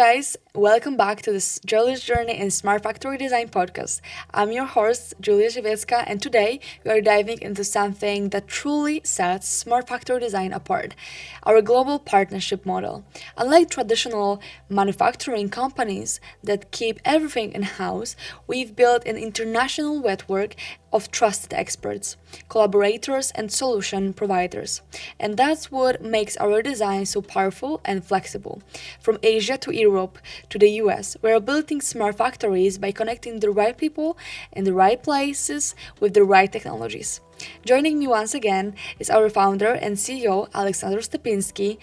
guys, welcome back to this Julia's Journey in Smart Factory Design podcast. I'm your host, Julia Żywiecka, and today we are diving into something that truly sets Smart Factory Design apart, our global partnership model. Unlike traditional manufacturing companies that keep everything in-house, we've built an international network of trusted experts, collaborators, and solution providers. And that's what makes our design so powerful and flexible. From Asia to Europe to the US, we're building smart factories by connecting the right people in the right places with the right technologies. Joining me once again is our founder and CEO, Alexander Stepinski.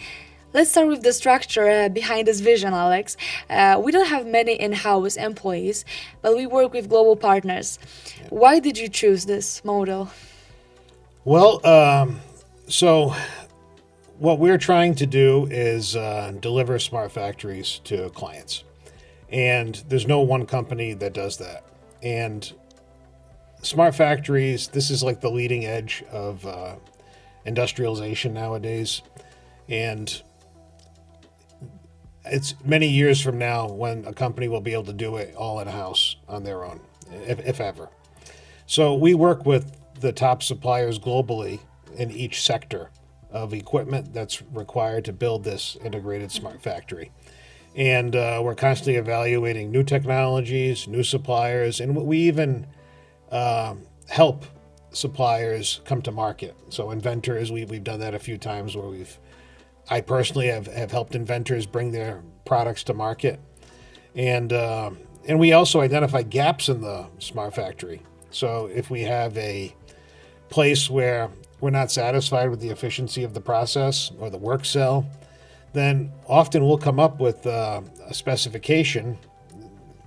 Let's start with the structure behind this vision, Alex. We don't have many in house employees, but we work with global partners. Why did you choose this model? Well, so what we're trying to do is deliver smart factories to clients. And there's no one company that does that. And smart factories, this is like the leading edge of industrialization nowadays. And it's many years from now when a company will be able to do it all in-house on their own, if ever. So we work with the top suppliers globally in each sector of equipment that's required to build this integrated smart factory. And we're constantly evaluating new technologies, new suppliers, and we even help suppliers come to market. So inventors, we've done that a few times where I personally have helped inventors bring their products to market. And we also identify gaps in the smart factory. So if we have a place where we're not satisfied with the efficiency of the process or the work cell, then often we'll come up with a specification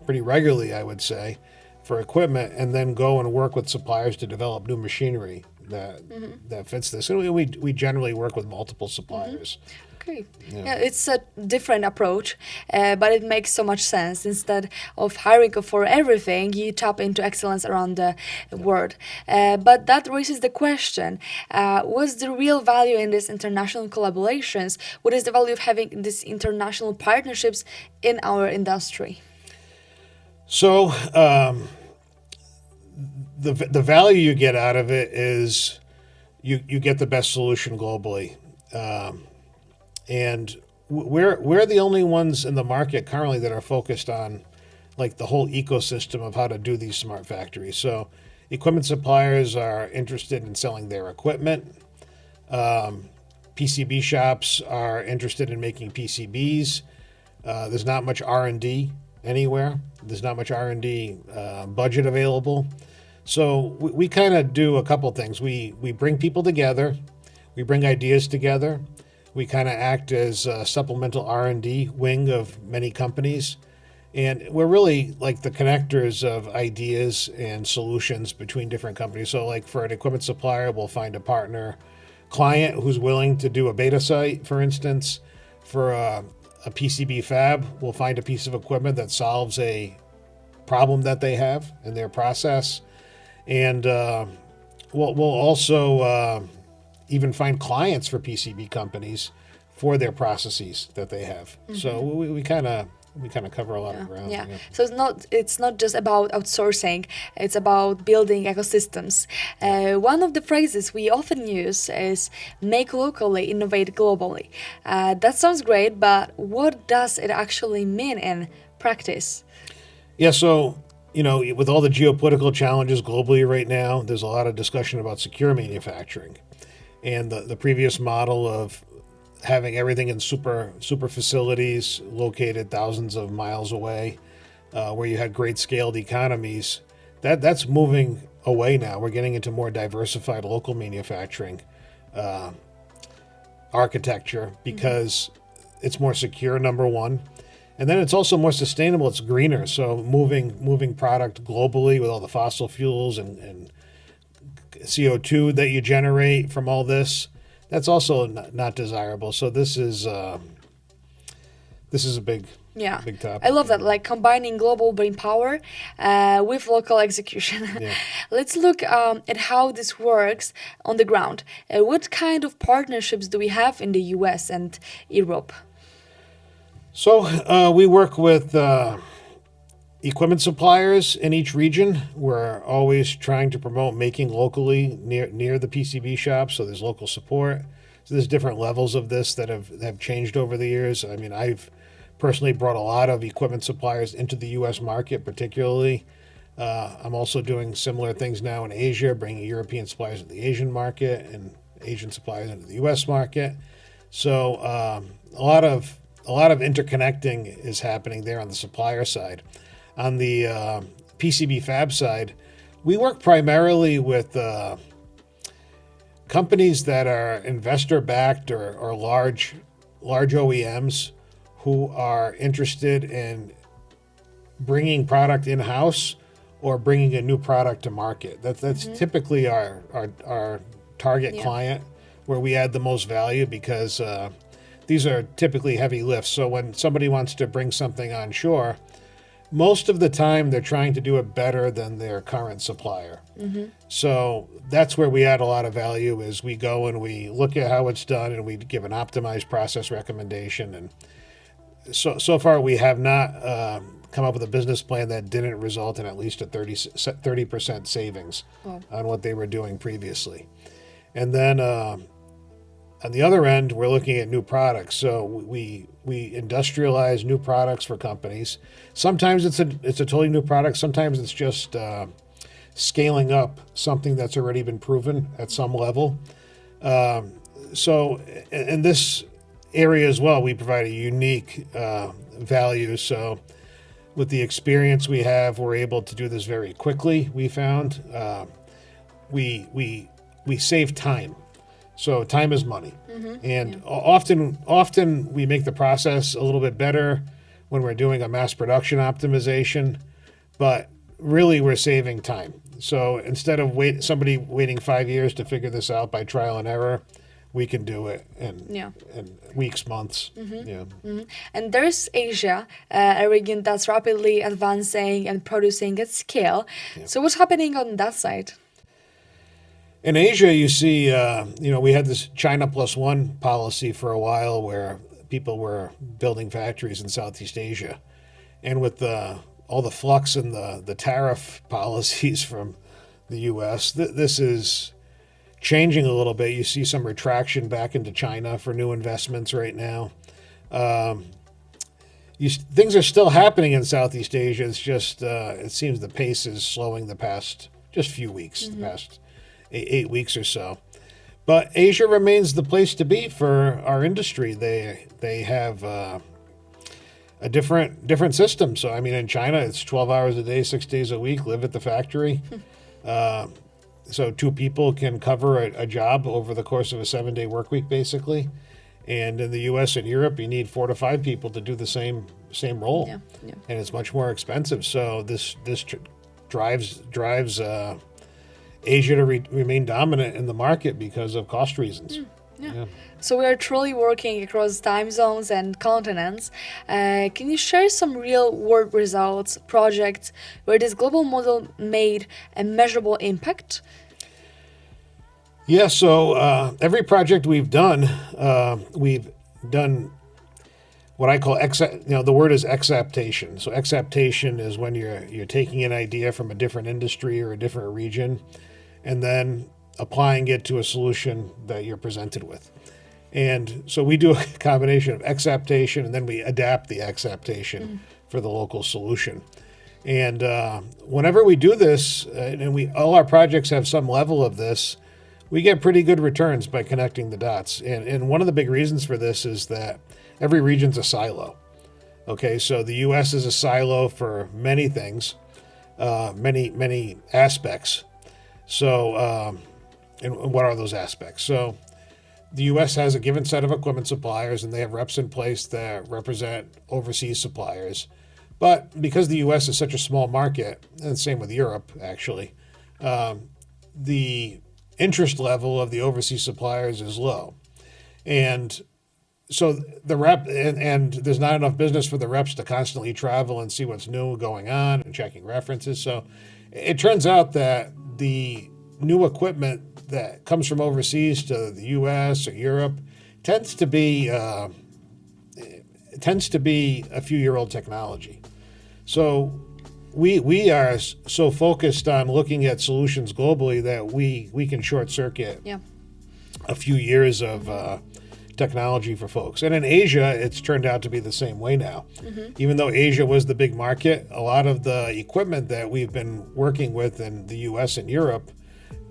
pretty regularly, I would say, for equipment, and then go and work with suppliers to develop new machinery that fits this. And we generally work with multiple suppliers. Okay. Yeah, it's a different approach, but it makes so much sense. Instead of hiring for everything, you tap into excellence around the world. But that raises the question, what's the real value in these international collaborations? What is the value of having these international partnerships in our industry? So the value you get out of it is you get the best solution globally. And we're the only ones in the market currently that are focused on like the whole ecosystem of how to do these smart factories. So equipment suppliers are interested in selling their equipment. PCB shops are interested in making PCBs. There's not much R&D anywhere. There's not much R&D budget available. So we kind of do a couple things. We bring people together. We bring ideas together. We kind of act as a supplemental R&D wing of many companies. And we're really like the connectors of ideas and solutions between different companies. So like for an equipment supplier, we'll find a partner client who's willing to do a beta site, for instance. For a PCB fab, we'll find a piece of equipment that solves a problem that they have in their process. And we'll also even find clients for PCB companies for their processes that they have. So we kind of cover a lot of ground. Yeah. So it's not just about outsourcing, it's about building ecosystems. One of the phrases we often use is make locally, innovate globally. That sounds great, but what does it actually mean in practice? Yeah, so with all the geopolitical challenges globally right now, there's a lot of discussion about secure manufacturing. And the previous model of having everything in super facilities located thousands of miles away, where you had great scaled economies, that's moving away now. We're getting into more diversified local manufacturing architecture because it's more secure, number one. And then it's also more sustainable. It's greener. So moving product globally with all the fossil fuels and CO2 that you generate from all this, that's also not desirable. So this is a big topic. I love that, like combining global brain power with local execution. Yeah. Let's look at how this works on the ground. What kind of partnerships do we have in the US and Europe? So we work with equipment suppliers in each region. We're always trying to promote making locally near the PCB shop, so there's local support. So there's different levels of this that have changed over the years. I mean, I've personally brought a lot of equipment suppliers into the U.S. market, particularly. I'm also doing similar things now in Asia, bringing European suppliers into the Asian market and Asian suppliers into the U.S. market. So a lot of interconnecting is happening there on the supplier side. On the PCB fab side, we work primarily with companies that are investor backed or large OEMs who are interested in bringing product in house or bringing a new product to market. That's typically our target client, where we add the most value, because these are typically heavy lifts. So when somebody wants to bring something onshore, most of the time they're trying to do it better than their current supplier. So that's where we add a lot of value, is we go and we look at how it's done and we give an optimized process recommendation. And so far we have not come up with a business plan that didn't result in at least a 30% savings on what they were doing previously. And then on the other end, we're looking at new products. So we industrialize new products for companies. Sometimes it's a totally new product. Sometimes it's just scaling up something that's already been proven at some level. So in this area as well, we provide a unique value. So with the experience we have, we're able to do this very quickly. We found we save time. So time is money, and often we make the process a little bit better when we're doing a mass production optimization, but really we're saving time. So instead of somebody waiting 5 years to figure this out by trial and error, we can do it in weeks, months. And there's Asia, a region that's rapidly advancing and producing at scale. So what's happening on that side? In Asia, you see, we had this China plus one policy for a while, where people were building factories in Southeast Asia. And with all the flux and the tariff policies from the U.S., this is changing a little bit. You see some retraction back into China for new investments right now. Things are still happening in Southeast Asia. It's just, it seems the pace is slowing the past just few weeks, the past 8 weeks or so. But Asia remains the place to be for our industry. They have a different system. So I mean, in China, it's 12 hours a day, 6 days a week, live at the factory. So 2 people can cover a job over the course of a 7-day work week, basically. And in the U.S. and Europe, you need 4 to 5 people to do the same role, and it's much more expensive. So this drives Asia to remain dominant in the market because of cost reasons. So we are truly working across time zones and continents. Can you share some real world results, projects where this global model made a measurable impact? Yeah, so every project we've done what I call the word is exaptation. So exaptation is when you're taking an idea from a different industry or a different region, and then applying it to a solution that you're presented with. And so we do a combination of exaptation, and then we adapt the exaptation for the local solution. And whenever we do this, and all our projects have some level of this, we get pretty good returns by connecting the dots. And one of the big reasons for this is that every region's a silo. Okay, so the U.S. is a silo for many things, many aspects. So, and what are those aspects? So the U.S. has a given set of equipment suppliers, and they have reps in place that represent overseas suppliers. But because the U.S. is such a small market, and same with Europe, actually, the interest level of the overseas suppliers is low. And so the rep, and there's not enough business for the reps to constantly travel and see what's new going on and checking references. So it turns out that the new equipment that comes from overseas to the U.S. or Europe tends to be tends to be a few-year-old technology. So we are so focused on looking at solutions globally that we can short circuit Yeah. a few years of technology for folks. And in Asia, it's turned out to be the same way now. Even though Asia was the big market, a lot of the equipment that we've been working with in the US and Europe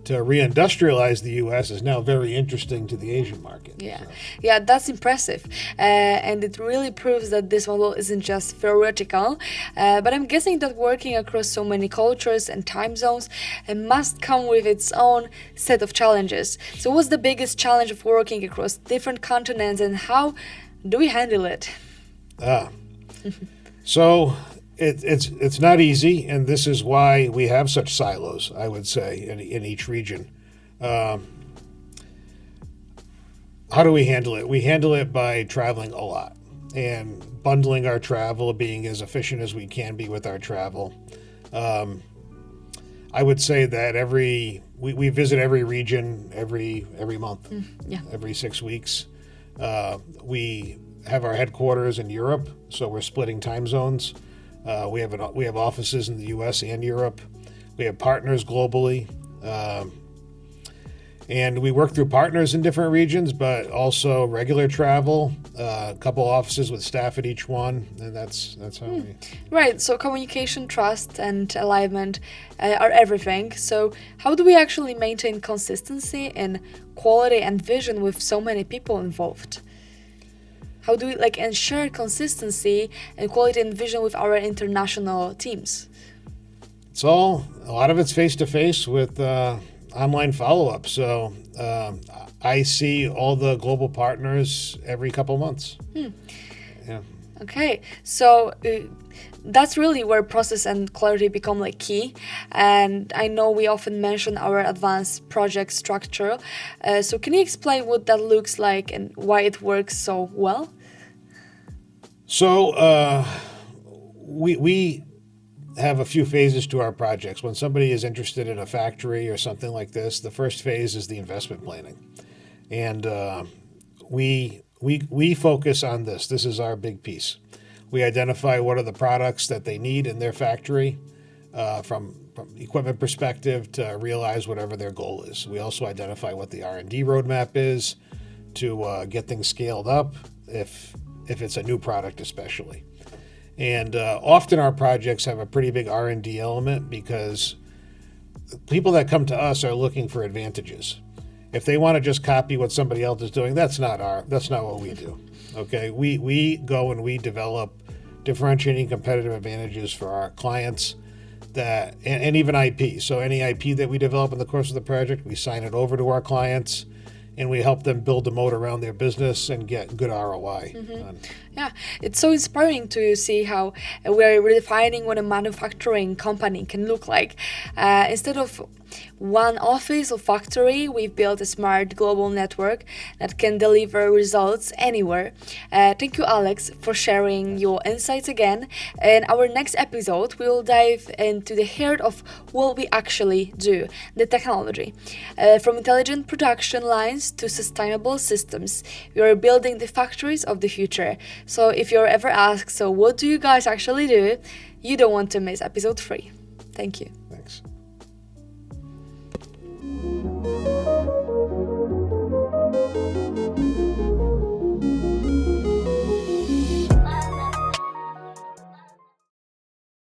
to reindustrialize the US is now very interesting to the Asian market. Yeah, So, yeah, that's impressive, and it really proves that this model isn't just theoretical. But I'm guessing that working across so many cultures and time zones must come with its own set of challenges. So, what's the biggest challenge of working across different continents, and how do we handle it? so it's not easy, and this is why we have such silos, I would say, in each region. How do we handle it? We handle it by traveling a lot and bundling our travel, being as efficient as we can be with our travel. I would say that we visit every region every month, Yeah. every 6 weeks. We have our headquarters in Europe, so we're splitting time zones. We have offices in the U.S. and Europe. We have partners globally. And we work through partners in different regions, but also regular travel, a couple offices with staff at each one, and that's how we... Right, so communication, trust, and alignment are everything. So, how do we actually maintain consistency in quality and vision with so many people involved? How do we ensure consistency and quality and vision with our international teams? A lot of it's face-to-face with online follow-up. So I see all the global partners every couple months. Yeah. Okay, so that's really where process and clarity become key. And I know we often mention our advanced project structure. So can you explain what that looks like and why it works so well? So we have a few phases to our projects. When somebody is interested in a factory or something like this, the first phase is the investment planning. And we focus on this. This is our big piece. We identify what are the products that they need in their factory from equipment perspective to realize whatever their goal is. We also identify what the R&D roadmap is to get things scaled up if it's a new product especially. And often our projects have a pretty big R&D element because people that come to us are looking for advantages. If they want to just copy what somebody else is doing, that's not what we do. Okay, we go and we develop differentiating competitive advantages for our clients and even IP. So any IP that we develop in the course of the project, we sign it over to our clients, and we help them build a moat around their business and get good ROI. Yeah, it's so inspiring to see how we're redefining what a manufacturing company can look like. Instead of one office or factory, we've built a smart global network that can deliver results anywhere. Thank you, Alex, for sharing your insights again. In our next episode, we will dive into the heart of what we actually do, the technology. From intelligent production lines to sustainable systems, we are building the factories of the future. So if you're ever asked, so what do you guys actually do? You don't want to miss episode 3. Thank you. Thanks.